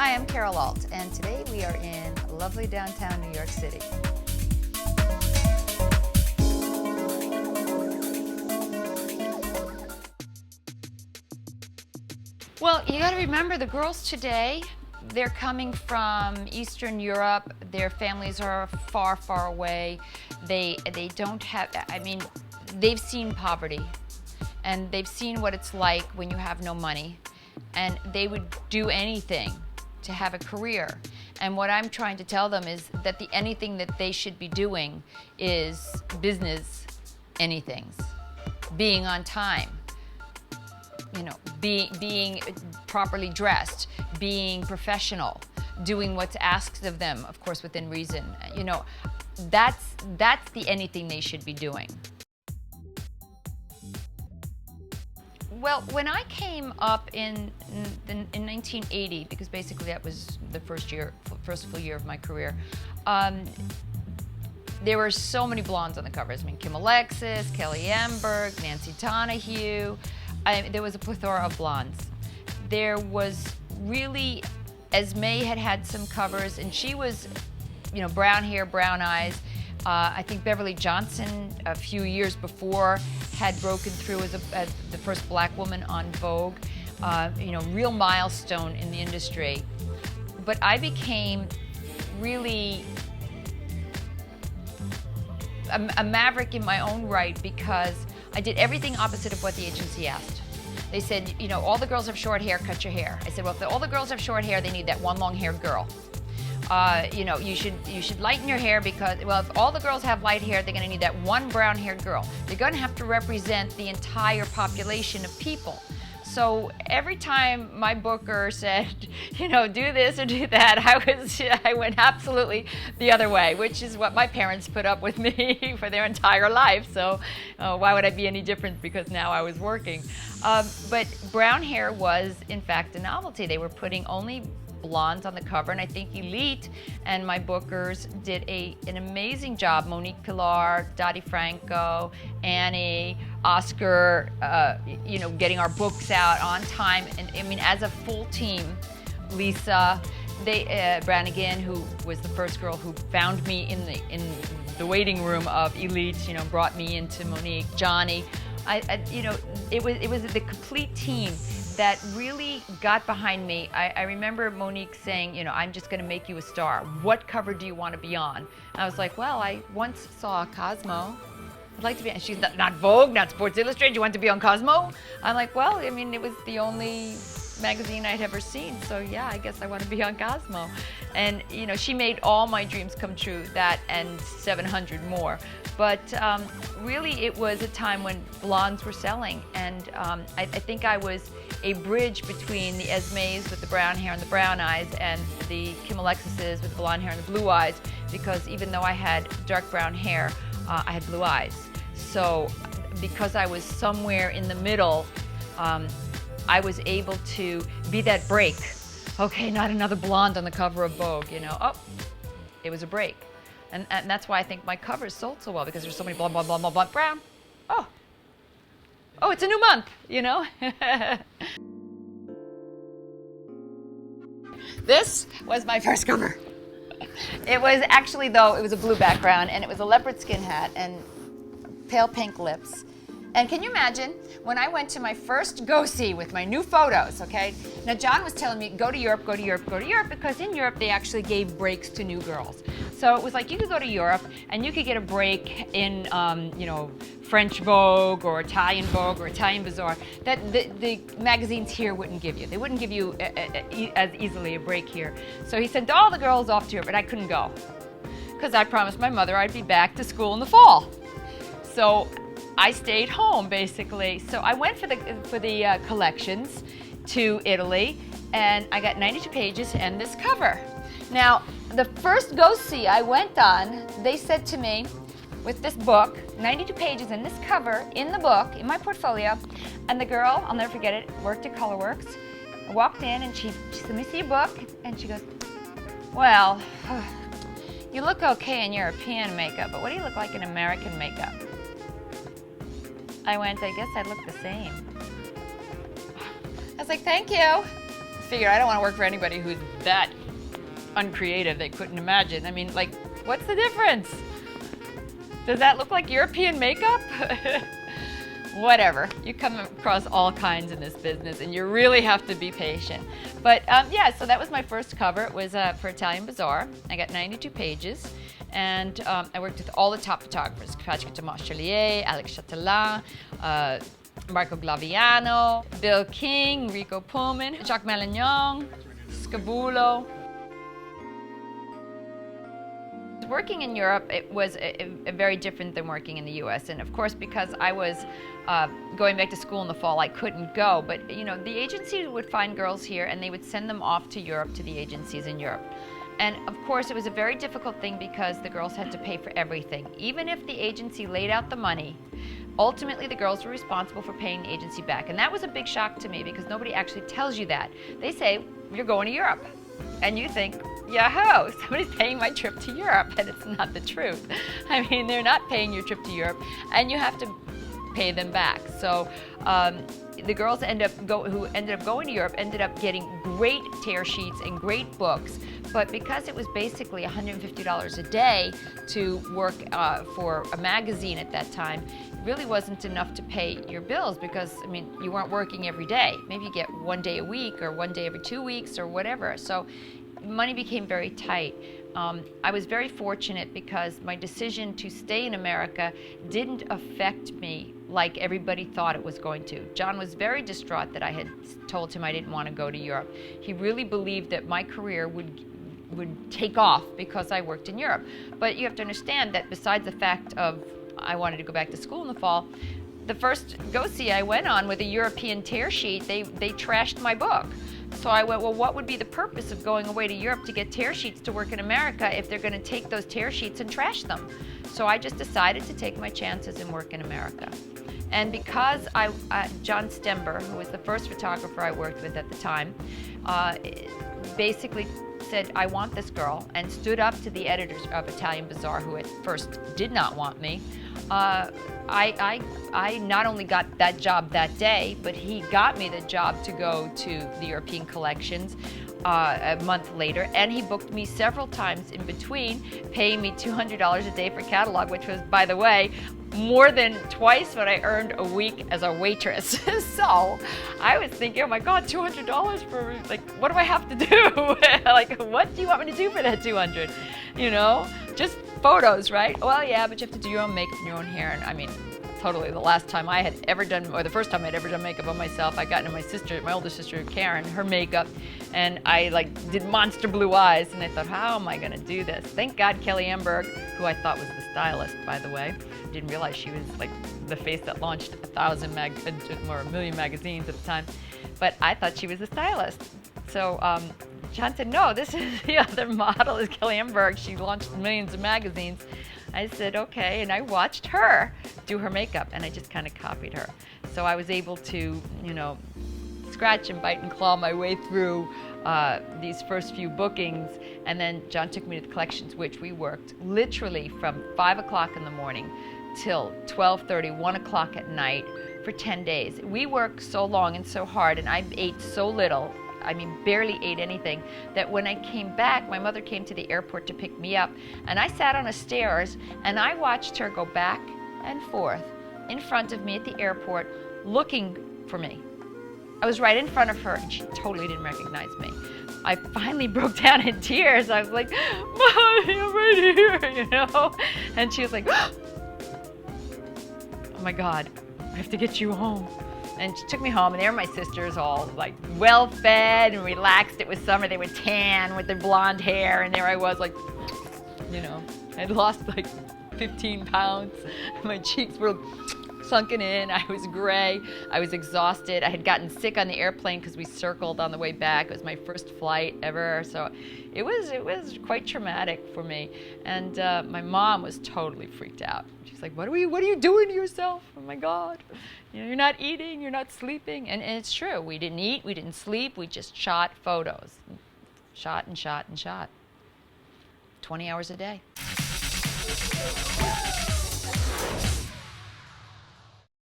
Hi, I'm Carol Alt, and today we are in lovely downtown New York City. Well, you got to remember the girls today, they're coming from Eastern Europe. Their families are far, far away. They don't have, I mean, they've seen poverty, and they've seen what it's like when you have no money, and they would do anything to have a career. And what I'm trying to tell them is that the anything that they should be doing is business anythings, being on time, you know, being properly dressed, being professional, doing what's asked of them, of course within reason. You know, that's the anything they should be doing. Well, when I came up in 1980, because basically that was the first full year of my career, there were so many blondes on the covers. I mean, Kim Alexis, Kelly Emberg, Nancy Donahue. There was a plethora of blondes. There was really, Esme had some covers, and she was, you know, brown hair, brown eyes. I think Beverly Johnson, a few years before, had broken through as the first black woman on Vogue. You know, real milestone in the industry. But I became really a maverick in my own right, because I did everything opposite of what the agency asked. They said, you know, all the girls have short hair, cut your hair. I said, well, if all the girls have short hair, they need that one long-haired girl. You know, you should lighten your hair, because, well, if all the girls have light hair, they're going to need that one brown-haired girl. They're going to have to represent the entire population of people. So every time my booker said, you know, do this or do that, I went absolutely the other way, which is what my parents put up with me for their entire life. So why would I be any different because now I was working? But brown hair was, in fact, a novelty. They were putting only blondes on the cover, and I think Elite and my bookers did an amazing job. Monique Pilar, Dottie Franco, Annie, Oscar, you know, getting our books out on time, and I mean, as a full team. Lisa, Brannigan, who was the first girl who found me in the waiting room of Elite, you know, brought me into Monique, Johnny. You know, it was the complete team that really got behind me. I remember Monique saying, you know, I'm just going to make you a star. What cover do you want to be on? And I was like, well, I once saw Cosmo. I'd like to be on. She's not Vogue, not Sports Illustrated. You want to be on Cosmo? I'm like, well, I mean, it was the only magazine I'd ever seen. So yeah, I guess I want to be on Cosmo. And, you know, she made all my dreams come true, that and 700 more. But really, it was a time when blondes were selling, and I think I was a bridge between the Esmes with the brown hair and the brown eyes and the Kim Alexises with the blonde hair and the blue eyes, because even though I had dark brown hair, I had blue eyes. So because I was somewhere in the middle, I was able to be that break. Okay, not another blonde on the cover of Vogue, you know. Oh, it was a break. And that's why I think my covers sold so well, because there's so many blonde, blonde, blonde, blonde, blonde, brown. Oh, it's a new month, you know? This was my first cover. It was actually, though, it was a blue background, and it was a leopard skin hat and pale pink lips. And can you imagine, when I went to my first go-see with my new photos, okay? Now, John was telling me, go to Europe, go to Europe, go to Europe, because in Europe, they actually gave breaks to new girls. So it was like, you could go to Europe, and you could get a break in, you know, French Vogue, or Italian Vogue, or Italian Bazaar, that the magazines here wouldn't give you. They wouldn't give you as easily a break here. So he sent all the girls off to Europe, but I couldn't go, because I promised my mother I'd be back to school in the fall. So I stayed home, basically. So I went for the collections to Italy, and I got 92 pages and this cover. Now, the first go-see I went on, they said to me, with this book, 92 pages and this cover in the book, in my portfolio, and the girl, I'll never forget it, worked at Colorworks. I walked in and she said, let me see your book, and she goes, well, you look okay in European makeup, but what do you look like in American makeup? I went, I guess I look the same. I was like, thank you. figured I don't want to work for anybody who's that uncreative they couldn't imagine. I mean, like, what's the difference? Does that look like European makeup? Whatever. You come across all kinds in this business, and you really have to be patient. But yeah, so that was my first cover. It was for Italian Bazaar. I got 92 pages, and I worked with all the top photographers: Thomas Chalier, Alex Chatelain, Marco Glaviano, Bill King, Rico Pullman, Jacques Malignon, Scabulo. Working in Europe, it was very different than working in the U.S. And of course, because I was going back to school in the fall, I couldn't go. But you know, the agencies would find girls here, and they would send them off to Europe, to the agencies in Europe. And of course, it was a very difficult thing because the girls had to pay for everything. Even if the agency laid out the money, ultimately the girls were responsible for paying the agency back. And that was a big shock to me because nobody actually tells you that. They say, you're going to Europe. And you think, yahoo, somebody's paying my trip to Europe, and it's not the truth. I mean, they're not paying your trip to Europe, and you have to pay them back. So the girls who ended up going to Europe ended up getting great tear sheets and great books, but because it was basically $150 a day to work for a magazine at that time, it really wasn't enough to pay your bills because, I mean, you weren't working every day. Maybe you get one day a week or one day every 2 weeks or whatever. So money became very tight. I was very fortunate because my decision to stay in America didn't affect me like everybody thought it was going to. John was very distraught that I had told him I didn't want to go to Europe. He really believed that my career would take off because I worked in Europe. But you have to understand that besides the fact of I wanted to go back to school in the fall, the first go-see I went on with a European tear sheet, they trashed my book. So I went, well, what would be the purpose of going away to Europe to get tear sheets to work in America if they're going to take those tear sheets and trash them? So I just decided to take my chances and work in America. And because John Stember, who was the first photographer I worked with at the time, basically said, I want this girl, and stood up to the editors of Italian Bazaar, who at first did not want me. I not only got that job that day, but he got me the job to go to the European collections a month later, and he booked me several times in between, paying me $200 a day for catalog, which was, by the way, more than twice what I earned a week as a waitress. So I was thinking, oh my God, $200 for, like, what do I have to do? Like, what do you want me to do for that $200? You know, just photos, right? Well, yeah, but you have to do your own makeup and your own hair. And I mean, totally the last time I had ever done, or the first time I'd ever done makeup on myself, I got into my older sister Karen, her makeup, and I like did monster blue eyes, and I thought, how am I gonna do this? Thank God Kelly Amberg, who I thought was the stylist, by the way, didn't realize she was like the face that launched 1,000 or 1 million magazines at the time, but I thought she was the stylist. So John said, no, this is the other model, is Kelly Amberg. She launched millions of magazines. I said, okay, and I watched her do her makeup, and I just kind of copied her. So I was able to, you know, scratch and bite and claw my way through these first few bookings, and then John took me to the collections, which we worked literally from 5 o'clock in the morning till 12:30, 1 o'clock at night for 10 days. We worked so long and so hard, and I ate so little, I mean, barely ate anything, that when I came back, my mother came to the airport to pick me up, and I sat on the stairs, and I watched her go back and forth in front of me at the airport, looking for me. I was right in front of her, and she totally didn't recognize me. I finally broke down in tears. I was like, Mommy, I'm right here, you know? And she was like, oh my God, I have to get you home. And she took me home, and there were my sisters, all like well-fed and relaxed. It was summer. They were tan with their blonde hair, and there I was, like, you know, I'd lost like 15 pounds. My cheeks were sunken in. I was gray. I was exhausted. I had gotten sick on the airplane because we circled on the way back. It was my first flight ever, so it was quite traumatic for me. And my mom was totally freaked out. She's like, "What are you doing to yourself? Oh my God! You know, you're not eating, you're not sleeping." And it's true. We didn't eat. We didn't sleep. We just shot photos, shot and shot and shot. 20 hours a day.